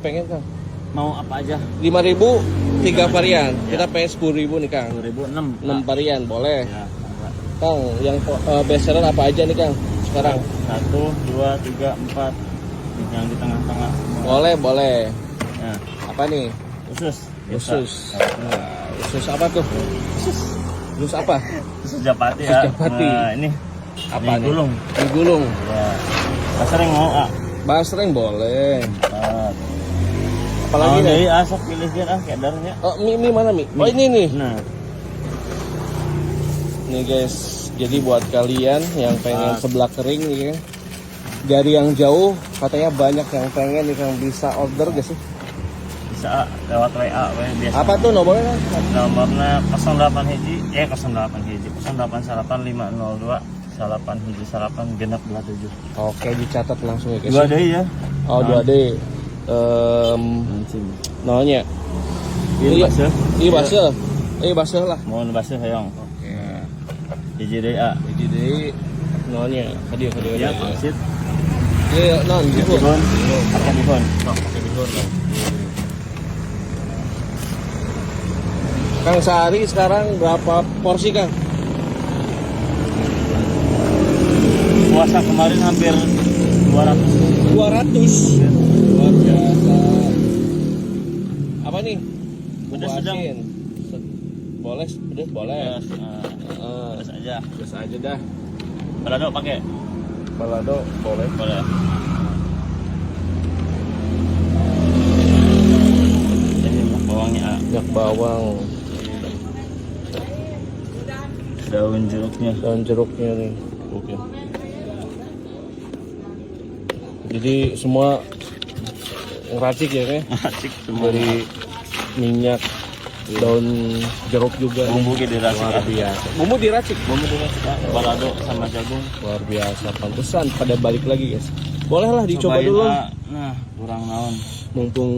Pengen Kang? Mau apa aja? 5.000 3 varian. Ya. Kita pengen 10.000 nih Kang. 2006. 6 varian boleh. Ya, Kang, yang best seller apa aja nih Kang sekarang? 1, 2, 3, 4. Yang di tengah-tengah. Boleh. Ya. Apa nih? Usus. Usus. Usus apa tuh? Usus apa? Usus Japati Usus ya. Japati. Nah, ini Apa nih? gulung. Mie gulung. Ya. Sering mau Basreng boleh. 4. Apalagi nih? Dari asap pilih dia kayak darahnya. Oh, mie mana mie? Oh ini nih. Nah, Nih guys, jadi buat kalian yang pengen seblak kering nih kan, dari yang jauh katanya banyak yang pengen nih Kang, bisa order gak sih? bisa lewat WA biasa. Apa tuh nomornya? Nomornya 08 hiji 08 hiji 088502 08 hiji 8 genap 27. Oke, dicatat langsung ya guys. 2 deui ya. Oh, 2D. Nolnya. Iya, baseuh. Iya baseuh. Baseuh lah. Mohon baseuh hayong. Oke. Hiji deui a. Jadi nolnya. Hadiah. Ya, pangsit. Iya, non gitu. Bihun. Pakai bihun. Pakai bihun. Kang, sehari sekarang berapa porsi Kang? Puasa kemarin hampir 200. 200. Luar biasa. Apa nih? Pedas sedang. Asin. Boleh, pedas boleh. Pedas aja. Pedas aja dah. Balado pakai. Balado boleh. Boleh. Ini minyak bawangnya a. Minyak bawang, Daun jeruknya. daun jeruknya nih. Oke. Jadi semua ngeracik ya kan? Asik semua. Dari minyak, daun jeruk juga. Bumbu nih. diracik. Luar biasa. Bumbu diracik. Bumbu diracik. Balado sama jagung. Luar biasa. Pantesan pada balik lagi guys. Boleh lah dicoba Cobain, dulu. Nah, kurang naon. Mumpung